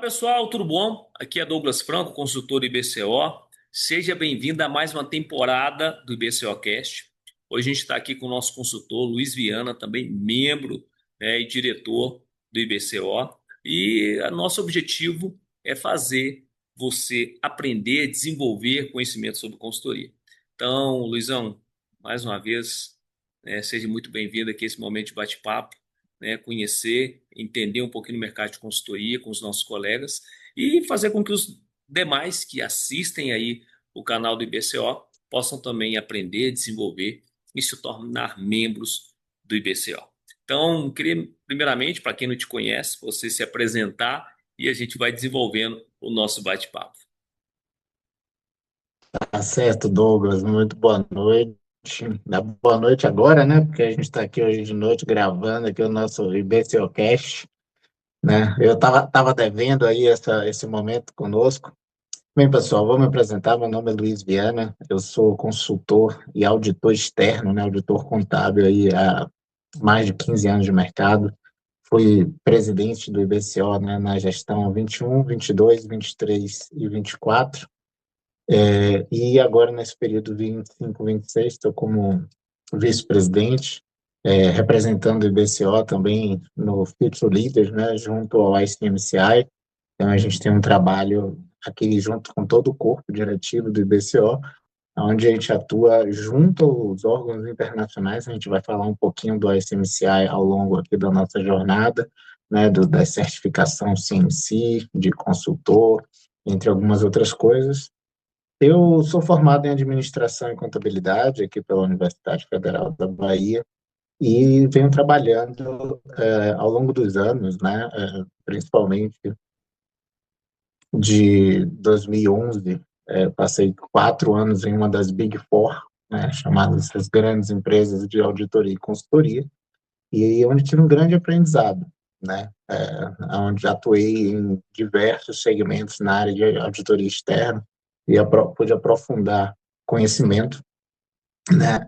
Pessoal, tudo bom? Aqui é Douglas Franco, consultor do IBCO. Seja bem-vindo a mais uma temporada do IBCO Cast. Hoje a gente está aqui com o nosso consultor Luiz Viana, também membro, né, e diretor do IBCO. E o nosso objetivo é fazer você aprender, desenvolver conhecimento sobre consultoria. Então, Luizão, mais uma vez, seja muito bem-vindo aqui a esse momento de bate-papo, né, conhecer, entender um pouquinho do mercado de consultoria com os nossos colegas e fazer com que os demais que assistem aí o canal do IBCO possam também aprender, desenvolver e se tornar membros do IBCO. Então, queria primeiramente, para quem não te conhece, você se apresentar e a gente vai desenvolvendo o nosso bate-papo. Tá certo, Douglas. Muito boa noite. Boa noite agora, né? Porque a gente está aqui hoje de noite gravando aqui o nosso IBCOcast, né? Eu tava devendo aí esse momento conosco. Bem, pessoal, vou me apresentar. Meu nome é Luiz Viana. Eu sou consultor e auditor externo, né? Auditor contábil aí há mais de 15 anos de mercado. Fui presidente do IBCO, né, na gestão 21, 22, 23 e 24. E agora, nesse período 25, 26, estou como vice-presidente, representando o IBCO também no Future Leaders, né, junto ao ICMCI. Então, a gente tem um trabalho aqui junto com todo o corpo diretivo do IBCO, onde a gente atua junto aos órgãos internacionais. A gente vai falar um pouquinho do ICMCI ao longo aqui da nossa jornada, né, da certificação CMC, de consultor, entre algumas outras coisas. Eu sou formado em administração e contabilidade aqui pela Universidade Federal da Bahia e venho trabalhando ao longo dos anos, né, principalmente de 2011, passei 4 anos em uma das Big Four, né, chamadas as grandes empresas de auditoria e consultoria, e onde tive um grande aprendizado, né, onde atuei em diversos segmentos na área de auditoria externa e pude aprofundar conhecimento, né,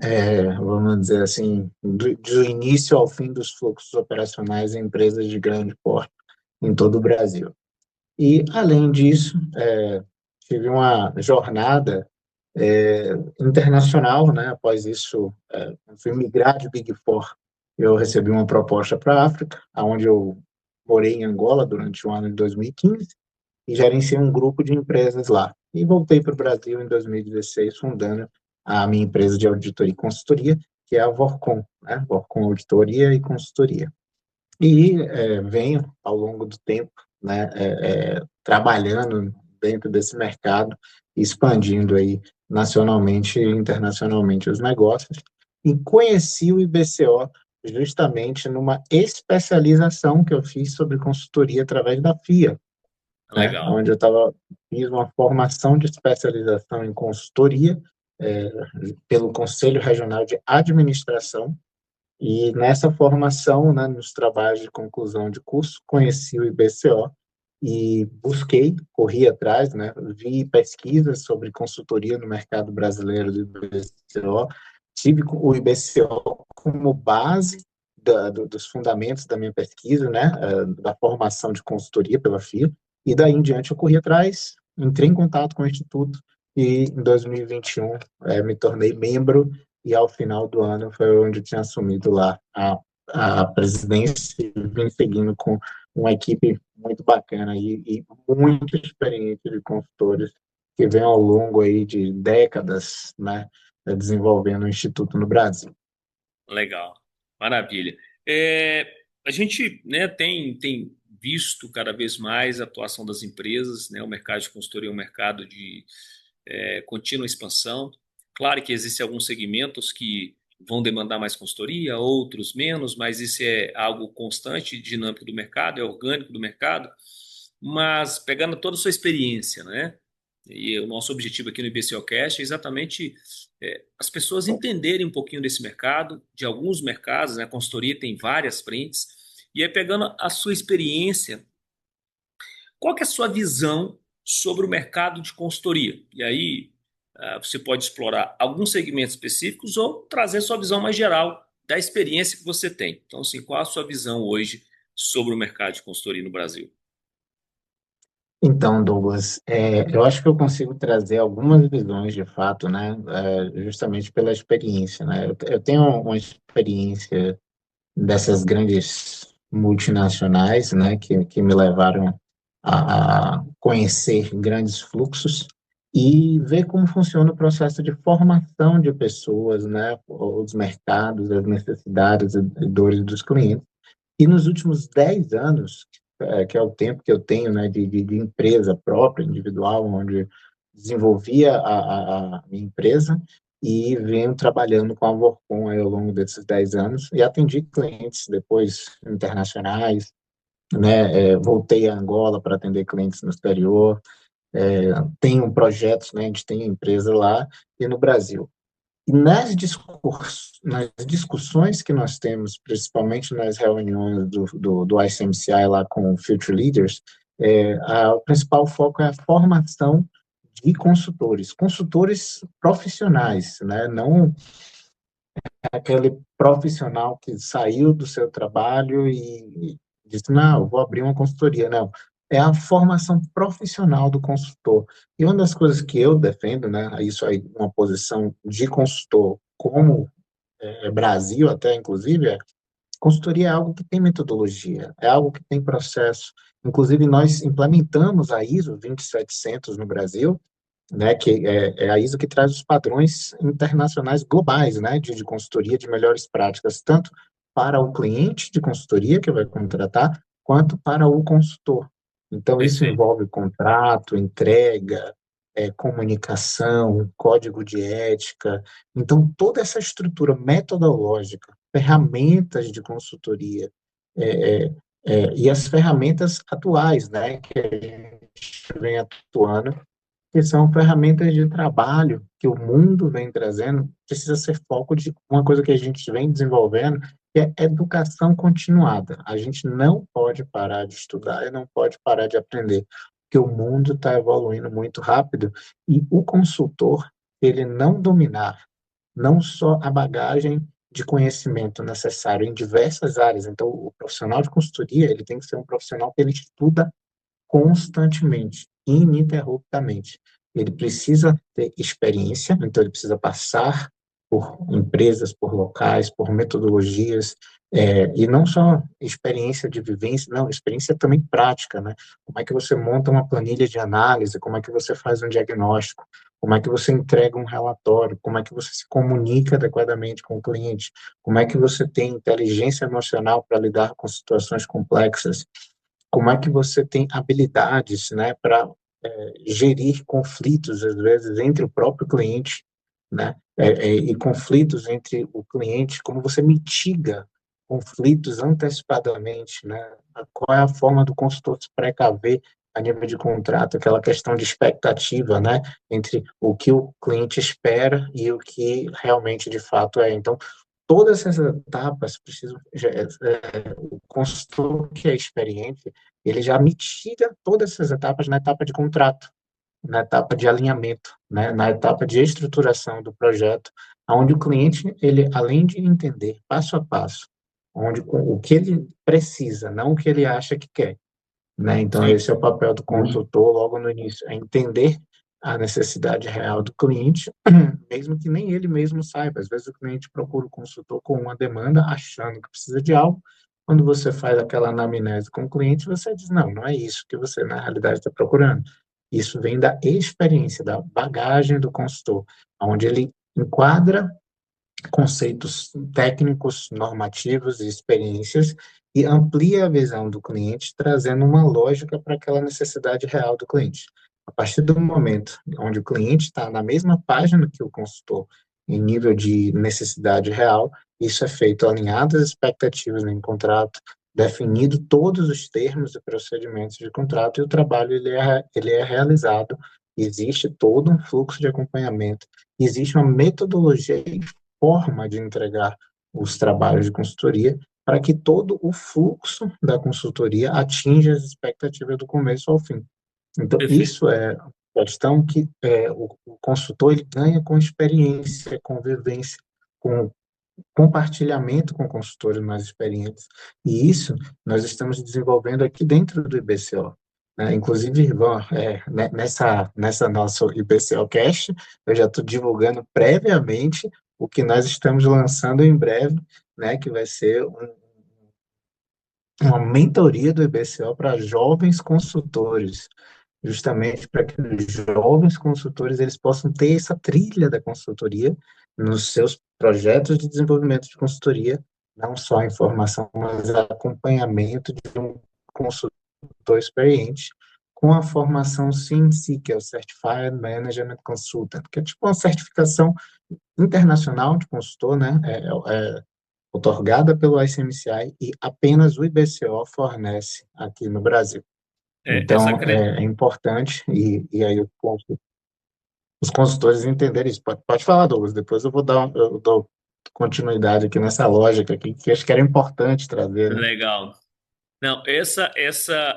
vamos dizer assim, do início ao fim dos fluxos operacionais em empresas de grande porte em todo o Brasil. E, além disso, tive uma jornada internacional, né? Após isso, fui migrar de Big Four. Eu recebi uma proposta para a África, onde eu morei em Angola durante o ano de 2015 e gerenciei um grupo de empresas lá. E voltei para o Brasil em 2016, fundando a minha empresa de auditoria e consultoria, que é a Vorcon, né? Vorcon Auditoria e Consultoria. E venho, ao longo do tempo, né, trabalhando dentro desse mercado, expandindo aí nacionalmente e internacionalmente os negócios, e conheci o IBCO justamente numa especialização que eu fiz sobre consultoria através da FIA, né, Legal. onde fiz uma formação de especialização em consultoria é, pelo Conselho Regional de Administração, e nessa formação, né, nos trabalhos de conclusão de curso, conheci o IBCO e busquei, corri atrás, né, vi pesquisas sobre consultoria no mercado brasileiro do IBCO, tive o IBCO como base dos fundamentos da minha pesquisa, né, da formação de consultoria pela FIA, e daí em diante eu corri atrás, entrei em contato com o Instituto e em 2021 me tornei membro, e ao final do ano foi onde eu tinha assumido lá a presidência e vim seguindo com uma equipe muito bacana e muito experiente de consultores que vem ao longo aí de décadas, né, desenvolvendo o Instituto no Brasil. Legal, maravilha. É, a gente, né, tem visto cada vez mais a atuação das empresas, né, o mercado de consultoria é um mercado de contínua expansão. Claro que existem alguns segmentos que vão demandar mais consultoria, outros menos, mas isso é algo constante, dinâmico do mercado, é orgânico do mercado. Mas pegando toda a sua experiência, né? E o nosso objetivo aqui no IBCOcast é exatamente as pessoas entenderem um pouquinho desse mercado, de alguns mercados, né? A consultoria tem várias frentes, e aí pegando a sua experiência, qual que é a sua visão sobre o mercado de consultoria? E aí você pode explorar alguns segmentos específicos ou trazer sua visão mais geral da experiência que você tem. Então, assim, qual a sua visão hoje sobre o mercado de consultoria no Brasil? Então, Douglas, eu acho que eu consigo trazer algumas visões de fato, né, justamente pela experiência, né? Eu tenho uma experiência dessas grandes multinacionais, né, que me levaram a conhecer grandes fluxos e ver como funciona o processo de formação de pessoas, né, os mercados, as necessidades e dores dos clientes. E nos últimos 10 anos, que é o tempo que eu tenho, né, de empresa própria, individual, onde desenvolvia a minha empresa e venho trabalhando com a Workcom aí ao longo desses 10 anos e atendi clientes depois internacionais, né, voltei a Angola para atender clientes no exterior, tenho projetos, né, a gente tem empresa lá e no Brasil. E nas discussões que nós temos, principalmente nas reuniões do ICMCI lá com o Future Leaders, o principal foco é a formação de consultores, consultores profissionais, né? Não aquele profissional que saiu do seu trabalho e disse, não, eu vou abrir uma consultoria. Não, é a formação profissional do consultor. E uma das coisas que eu defendo, né, isso aí, uma posição de consultor, como Brasil até, inclusive, consultoria é algo que tem metodologia, é algo que tem processo. Inclusive, nós implementamos a ISO 27700 no Brasil, né, que é a ISO que traz os padrões internacionais globais, né, de consultoria de melhores práticas, tanto para o cliente de consultoria que vai contratar, quanto para o consultor. Então, isso Perfeito. envolve contrato, entrega, comunicação, código de ética. Então, toda essa estrutura metodológica, ferramentas de consultoria, é, é, e as ferramentas atuais, né, que a gente vem atuando, que são ferramentas de trabalho que o mundo vem trazendo, precisa ser foco de uma coisa que a gente vem desenvolvendo, que é educação continuada. A gente não pode parar de estudar e não pode parar de aprender, porque o mundo está evoluindo muito rápido e o consultor, ele não dominar não só a bagagem de conhecimento necessário em diversas áreas. Então, o profissional de consultoria, ele tem que ser um profissional que ele estuda constantemente, ininterruptamente. Ele precisa ter experiência, então ele precisa passar por empresas, por locais, por metodologias, e não só experiência de vivência, não, experiência também prática, né? Como é que você monta uma planilha de análise, como é que você faz um diagnóstico, como é que você entrega um relatório, como é que você se comunica adequadamente com o cliente, como é que você tem inteligência emocional para lidar com situações complexas, como é que você tem habilidades, né, para gerir conflitos, às vezes, entre o próprio cliente, né, e conflitos entre o cliente, como você mitiga conflitos antecipadamente, né, qual é a forma do consultor se precaver a nível de contrato, aquela questão de expectativa, né, entre o que o cliente espera e o que realmente de fato é. Então, todas essas etapas precisam, o consultor que é experiente, ele já mitiga todas essas etapas na etapa de contrato, na etapa de alinhamento, né, na etapa de estruturação do projeto, onde o cliente, ele, além de entender passo a passo, onde o que ele precisa, não o que ele acha que quer, né? Então, Sim. esse é o papel do consultor logo no início, é entender a necessidade real do cliente, mesmo que nem ele mesmo saiba. Às vezes o cliente procura o consultor com uma demanda, achando que precisa de algo. Quando você faz aquela anamnese com o cliente, você diz, não, não é isso que você na realidade está procurando. Isso vem da experiência, da bagagem do consultor, onde ele enquadra conceitos técnicos, normativos e experiências e amplia a visão do cliente, trazendo uma lógica para aquela necessidade real do cliente. A partir do momento onde o cliente está na mesma página que o consultor, em nível de necessidade real, isso é feito alinhado às expectativas em contrato, definido todos os termos e procedimentos de contrato e o trabalho ele é realizado. Existe todo um fluxo de acompanhamento, existe uma metodologia forma de entregar os trabalhos de consultoria para que todo o fluxo da consultoria atinja as expectativas do começo ao fim. Então, Perfeito. isso é a questão que o consultor ele ganha com experiência, com vivência, com compartilhamento com consultores mais experientes. E isso nós estamos desenvolvendo aqui dentro do IBCO. né? Inclusive, nessa nosso IPCO Cast, eu já estou divulgando previamente o que nós estamos lançando em breve, né? Que vai ser uma mentoria do IBCO para jovens consultores, justamente para que os jovens consultores eles possam ter essa trilha da consultoria nos seus projetos de desenvolvimento de consultoria, não só informação, mas acompanhamento de um consultor experiente com a formação CMC, que é o Certified Management Consultant, que é tipo uma certificação internacional de consultor, né? Otorgada pelo ICMCI e apenas o IBCO fornece aqui no Brasil. É, essa, Então, é importante, e aí os consultores entenderem isso. Pode falar, Douglas, depois eu dou continuidade aqui nessa lógica aqui, que acho que era importante trazer, né? legal. Não, essa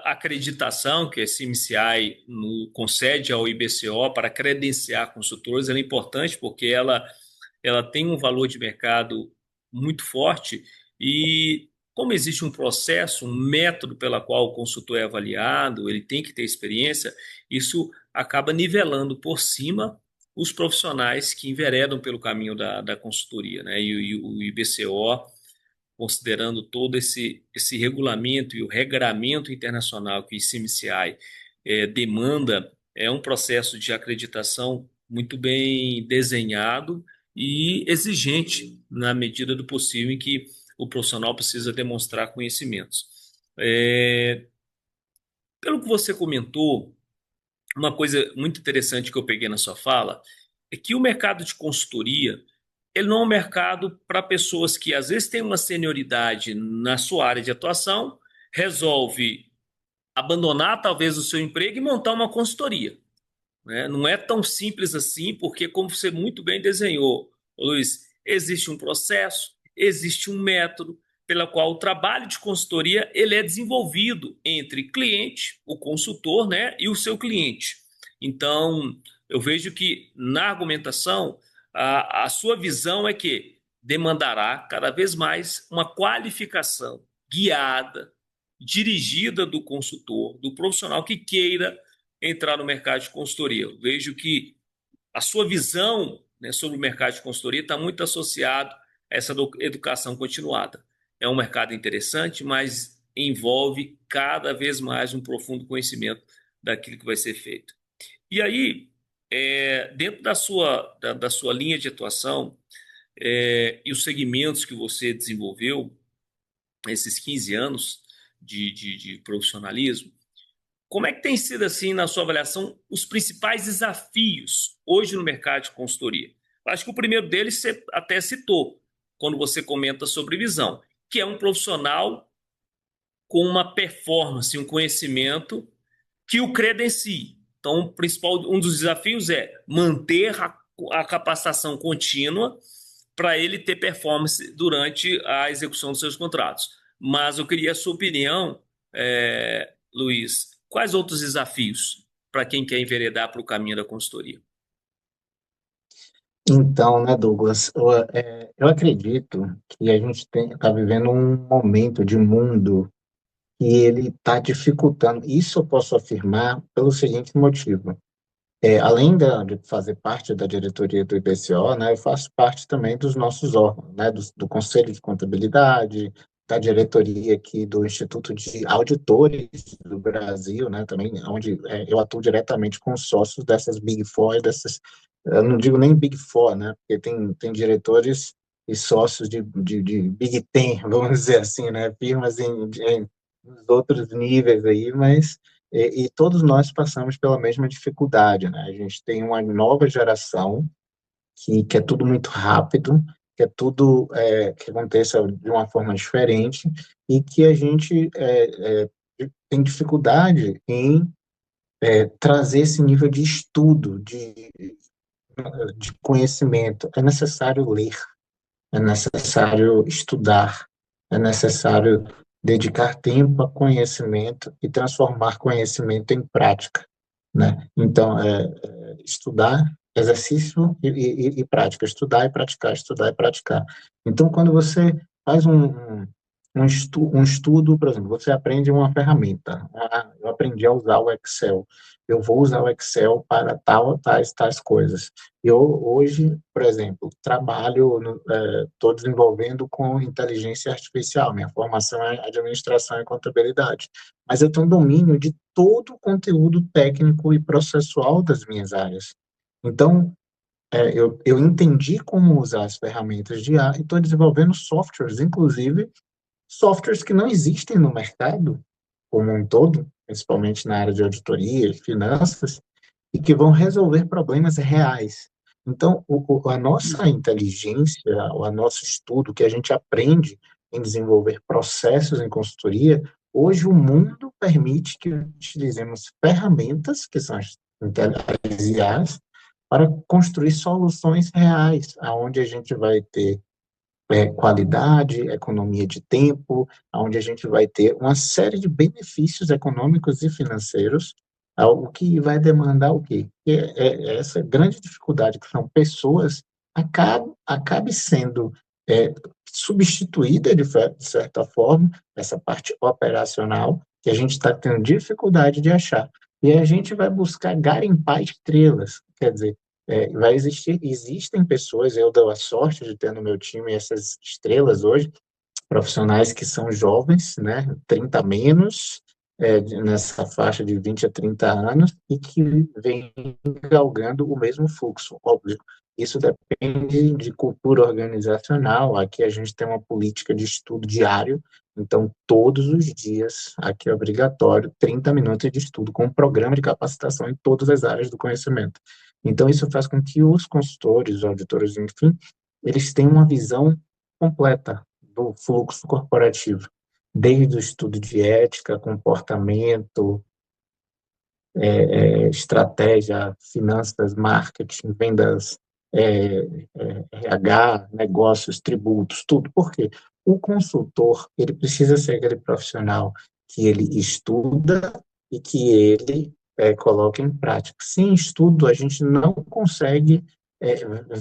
acreditação que a CMCI concede ao IBCO para credenciar consultores, ela é importante porque ela tem um valor de mercado muito forte e como existe um processo, um método pela qual o consultor é avaliado, ele tem que ter experiência, isso acaba nivelando por cima os profissionais que enveredam pelo caminho da consultoria, né? E o IBCO, considerando todo esse regulamento e o regramento internacional que o ICMCI demanda, é um processo de acreditação muito bem desenhado e exigente na medida do possível em que o profissional precisa demonstrar conhecimentos. É, pelo que você comentou, uma coisa muito interessante que eu peguei na sua fala é que o mercado de consultoria ele não é um mercado para pessoas que às vezes têm uma senioridade na sua área de atuação, resolve abandonar talvez o seu emprego e montar uma consultoria, né? Não é tão simples assim, porque como você muito bem desenhou, Luiz, existe um processo, existe um método pela qual o trabalho de consultoria ele é desenvolvido entre cliente, o consultor, né, e o seu cliente. Então, eu vejo que na argumentação a sua visão é que demandará cada vez mais uma qualificação guiada, dirigida do consultor, do profissional que queira entrar no mercado de consultoria. Eu vejo que a sua visão, né, sobre o mercado de consultoria está muito associado a essa educação continuada. É um mercado interessante, mas envolve cada vez mais um profundo conhecimento daquilo que vai ser feito. E aí, dentro da sua linha de atuação e os segmentos que você desenvolveu, esses 15 anos de profissionalismo, como é que tem sido, assim, na sua avaliação, os principais desafios hoje no mercado de consultoria? Eu acho que o primeiro deles você até citou, quando você comenta sobre visão, que é um profissional com uma performance, um conhecimento que o credencie. Então, um dos desafios é manter a capacitação contínua para ele ter performance durante a execução dos seus contratos. Mas eu queria a sua opinião, Luiz. Quais outros desafios para quem quer enveredar para o caminho da consultoria? Então, né, Douglas, eu acredito que a gente está vivendo um momento de mundo que ele está dificultando. Isso eu posso afirmar pelo seguinte motivo. Além de fazer parte da diretoria do IBCO, né, eu faço parte também dos nossos órgãos, né, do Conselho de Contabilidade, da diretoria aqui do Instituto de Auditores do Brasil, né, também, onde eu atuo diretamente com os sócios dessas Big Four, eu não digo nem Big Four, né, porque tem diretores e sócios de Big Ten, vamos dizer assim, né, firmas em outros níveis aí, mas e todos nós passamos pela mesma dificuldade, né? A gente tem uma nova geração que quer tudo muito rápido, quer tudo que aconteça de uma forma diferente e que a gente tem dificuldade em trazer esse nível de estudo, de conhecimento. É necessário ler, é necessário estudar, é necessário dedicar tempo a conhecimento e transformar conhecimento em prática, né? Então, estudar, exercício e prática, estudar e praticar, estudar e praticar. Então, quando você faz um estudo, por exemplo, você aprende uma ferramenta. Ah, eu aprendi a usar o Excel. Eu vou usar o Excel para tais coisas. Eu, hoje, por exemplo, estou desenvolvendo com inteligência artificial. Minha formação é administração e contabilidade. Mas eu tenho domínio de todo o conteúdo técnico e processual das minhas áreas. Então, eu entendi como usar as ferramentas de IA e estou desenvolvendo softwares, inclusive softwares que não existem no mercado como um todo, principalmente na área de auditoria e finanças, e que vão resolver problemas reais. Então, a nossa inteligência, o nosso estudo, que a gente aprende em desenvolver processos em consultoria, hoje o mundo permite que utilizemos ferramentas, que são as IAs, para construir soluções reais, aonde a gente vai ter qualidade, economia de tempo, onde a gente vai ter uma série de benefícios econômicos e financeiros, o que vai demandar o quê? Essa grande dificuldade que são pessoas acabe sendo é, substituída de certa forma, essa parte operacional, que a gente está tendo dificuldade de achar. E a gente vai buscar garimpar estrelas, quer dizer, existem pessoas, eu dou a sorte de ter no meu time essas estrelas hoje, profissionais que são jovens, né, 30 menos, nessa faixa de 20 a 30 anos, e que vêm galgando o mesmo fluxo, óbvio. Isso depende de cultura organizacional. Aqui a gente tem uma política de estudo diário, então todos os dias, aqui é obrigatório, 30 minutos de estudo com um programa de capacitação em todas as áreas do conhecimento. Então isso faz com que os consultores, os auditores, enfim, eles tenham uma visão completa do fluxo corporativo, desde o estudo de ética, comportamento, estratégia, finanças, marketing, vendas, RH, negócios, tributos, tudo. Por quê? O consultor, ele precisa ser aquele profissional que ele estuda e que ele coloca em prática. Sem estudo, a gente não consegue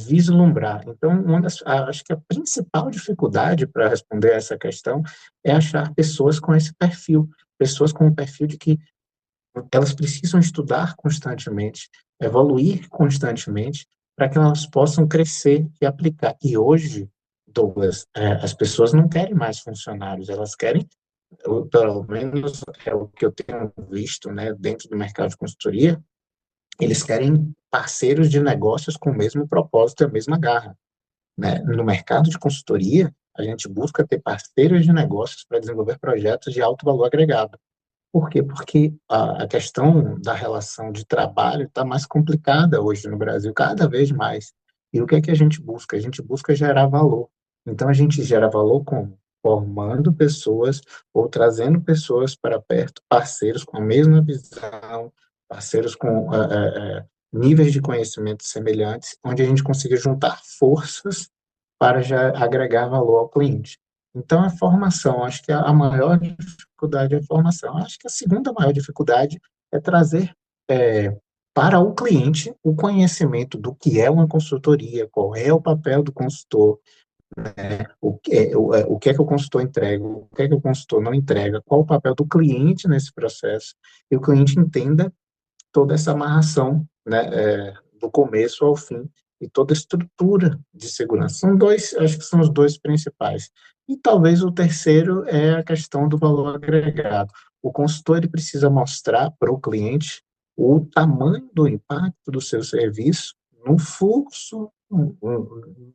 vislumbrar. Então, acho que a principal dificuldade para responder essa questão é achar pessoas com esse perfil, pessoas com o perfil de que elas precisam estudar constantemente, evoluir constantemente, para que elas possam crescer e aplicar. E hoje, Douglas, as pessoas não querem mais funcionários, elas querem, pelo menos é o que eu tenho visto, né, dentro do mercado de consultoria, eles querem parceiros de negócios com o mesmo propósito e a mesma garra, né? No mercado de consultoria, a gente busca ter parceiros de negócios para desenvolver projetos de alto valor agregado. Por quê? Porque a questão da relação de trabalho está mais complicada hoje no Brasil, cada vez mais. E o que é que a gente busca? A gente busca gerar valor. Então, a gente gera valor como? Formando pessoas ou trazendo pessoas para perto, parceiros com a mesma visão, parceiros com níveis de conhecimento semelhantes, onde a gente consiga juntar forças para já agregar valor ao cliente. Então, a formação, acho que a maior dificuldade é a formação. Acho que a segunda maior dificuldade é trazer para o cliente o conhecimento do que é uma consultoria, qual é o papel do consultor, o que é que o consultor entrega, o que é que o consultor não entrega, qual o papel do cliente nesse processo, e o cliente entenda toda essa amarração, né, do começo ao fim, e toda a estrutura de segurança. São dois, acho que são os dois principais. E talvez o terceiro é a questão do valor agregado. O consultor ele precisa mostrar para o cliente o tamanho do impacto do seu serviço no fluxo, no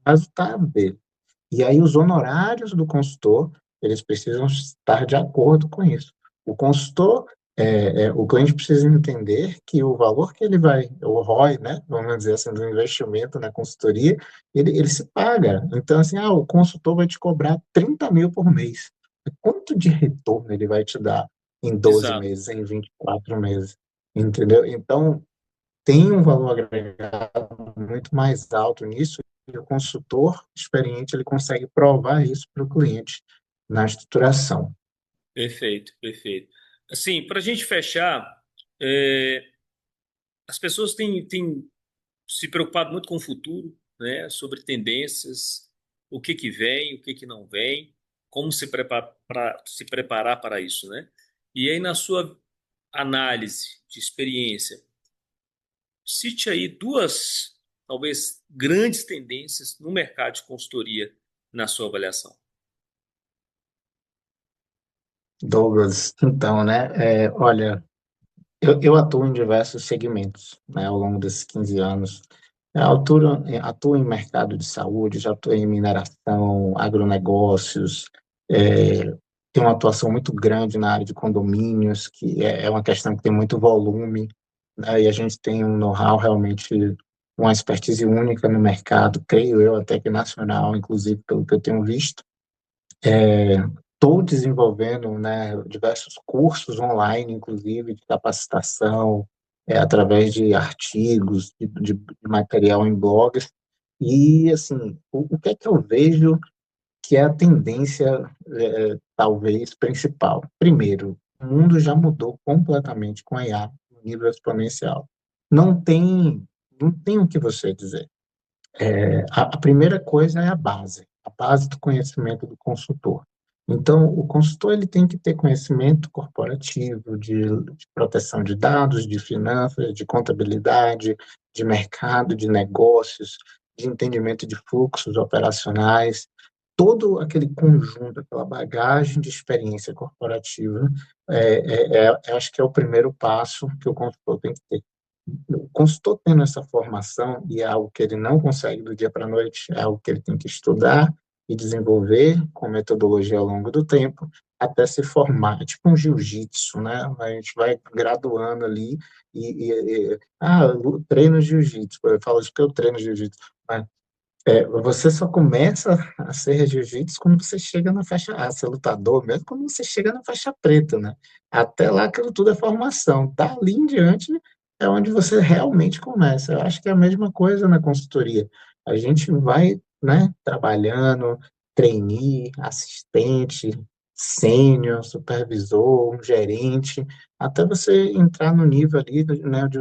resultado dele. E aí os honorários do consultor, eles precisam estar de acordo com isso. O consultor, o cliente precisa entender que o valor que ele vai, o ROI, né, vamos dizer assim, do investimento na consultoria, ele se paga. Então, assim, o consultor vai te cobrar 30 mil por mês. Quanto de retorno ele vai te dar em 12 Exato. meses, em 24 meses? Entendeu? Então, tem um valor agregado muito mais alto nisso, e o consultor experiente ele consegue provar isso para o cliente na estruturação. Perfeito, perfeito. Assim, para a gente fechar, é, as pessoas têm se preocupado muito com o futuro, né? Sobre tendências, o que que vem, o que que não vem, como se preparar para isso, né? E aí, na sua análise de experiência, cite aí duas, talvez, grandes tendências no mercado de consultoria na sua avaliação. Douglas, então, né? Olha, eu atuo em diversos segmentos, né, ao longo desses 15 anos. Atuo em mercado de saúde, já atuei em mineração, agronegócios, é, tenho uma atuação muito grande na área de condomínios, que é uma questão que tem muito volume, né, e a gente tem um know-how realmente, uma expertise única no mercado, creio eu, até que nacional, inclusive, pelo que eu tenho visto. Estou desenvolvendo, né, diversos cursos online, inclusive, de capacitação, através de artigos, de material em blogs. E, assim, o que é que eu vejo que é a tendência, talvez, principal? Primeiro, o mundo já mudou completamente com a IA, no nível exponencial. Não tem, não tem o que você dizer. A primeira coisa é a base do conhecimento do consultor. Então, o consultor ele tem que ter conhecimento corporativo, de proteção de dados, de finanças, de contabilidade, de mercado, de negócios, de entendimento de fluxos operacionais, todo aquele conjunto, aquela bagagem de experiência corporativa, acho que é o primeiro passo que o consultor tem que ter. O consultor tendo essa formação, e é algo que ele não consegue do dia para a noite, é algo que ele tem que estudar e desenvolver com metodologia ao longo do tempo, até se formar. É tipo um jiu-jitsu, né? A gente vai graduando ali eu treino jiu-jitsu. Eu falo isso porque eu treino jiu-jitsu. Você só começa a ser jiu-jitsu quando você chega na faixa A, ser lutador, mesmo quando você chega na faixa preta, né? Até lá aquilo tudo é formação. Dali em diante é onde você realmente começa. Eu acho que é a mesma coisa na consultoria. A gente vai, né, trabalhando, trainee, assistente, sênior, supervisor, um gerente, até você entrar no nível ali, né, de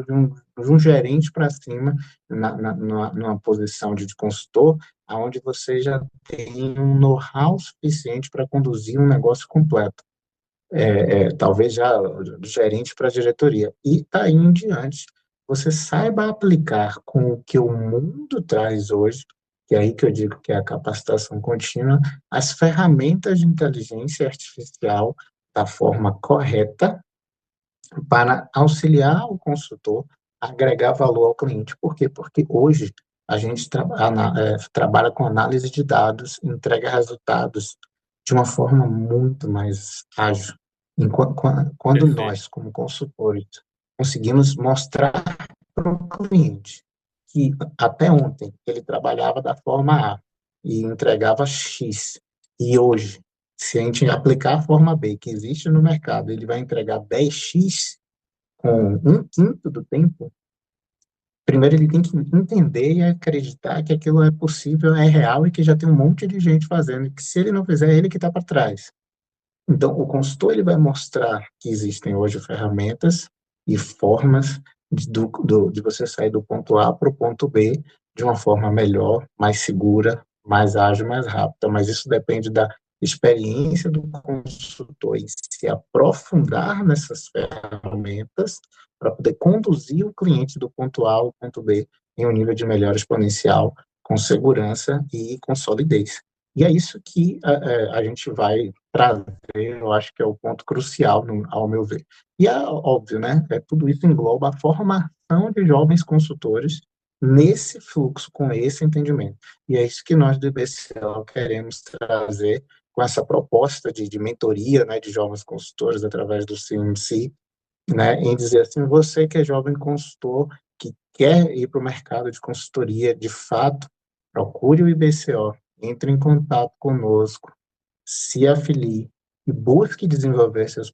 um gerente para cima, numa posição de consultor, aonde você já tem um know-how suficiente para conduzir um negócio completo, talvez já do gerente para a diretoria. E daí em diante, você saiba aplicar com o que o mundo traz hoje, que é aí que eu digo que é a capacitação contínua, as ferramentas de inteligência artificial da forma correta, para auxiliar o consultor a agregar valor ao cliente. Por quê? Porque hoje a gente trabalha com análise de dados, entrega resultados de uma forma muito mais ágil. Quando Perfeito. nós, como consultores, conseguimos mostrar para o cliente que até ontem ele trabalhava da forma A e entregava X, e hoje, se a gente aplicar a forma B que existe no mercado, ele vai entregar 10x com um quinto do tempo. Primeiro ele tem que entender e acreditar que aquilo é possível, é real e que já tem um monte de gente fazendo, e que se ele não fizer, é ele que está para trás. Então, o consultor ele vai mostrar que existem hoje ferramentas e formas de você sair do ponto A para o ponto B de uma forma melhor, mais segura, mais ágil, mais rápida. Mas isso depende da experiência do consultor em se aprofundar nessas ferramentas para poder conduzir o cliente do ponto A ao ponto B em um nível de melhora exponencial, com segurança e com solidez. E é isso que a gente vai trazer, eu acho que é o ponto crucial, ao meu ver. E é óbvio, né? Tudo isso engloba a formação de jovens consultores nesse fluxo, com esse entendimento. E é isso que nós do IBCL queremos trazer com essa proposta de mentoria, né, de jovens consultores através do CMC, né, em dizer assim, você que é jovem consultor, que quer ir para o mercado de consultoria, de fato, procure o IBCO, entre em contato conosco, se afilie e busque desenvolver seus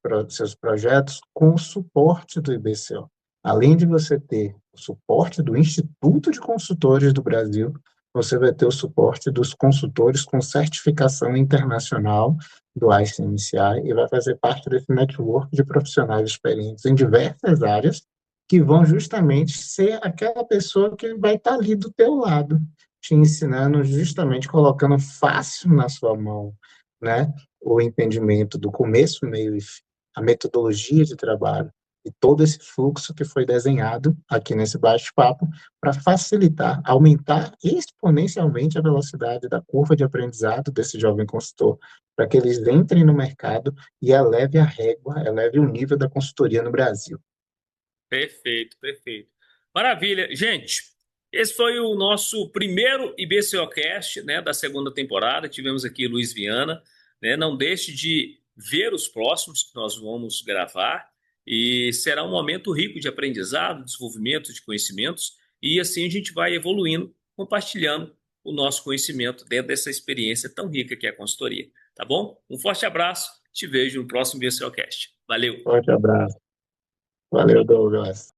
projetos com o suporte do IBCO. Além de você ter o suporte do Instituto de Consultores do Brasil, você vai ter o suporte dos consultores com certificação internacional do ICMCI e vai fazer parte desse network de profissionais experientes em diversas áreas que vão justamente ser aquela pessoa que vai estar ali do teu lado, te ensinando, justamente colocando fácil na sua mão, né, o entendimento do começo, meio e fim, a metodologia de trabalho e todo esse fluxo que foi desenhado aqui nesse bate-papo para facilitar, aumentar exponencialmente a velocidade da curva de aprendizado desse jovem consultor, para que eles entrem no mercado e eleve a régua, eleve o nível da consultoria no Brasil. Perfeito, perfeito. Maravilha. Gente, esse foi o nosso primeiro IBCOcast, né, da segunda temporada. Tivemos aqui Luiz Viana, né? Não deixe de ver os próximos que nós vamos gravar e será um momento rico de aprendizado, desenvolvimento de conhecimentos e assim a gente vai evoluindo, compartilhando o nosso conhecimento dentro dessa experiência tão rica que é a consultoria, tá bom? Um forte abraço, te vejo no próximo IBCOcast. Valeu! Forte abraço. Valeu, Douglas.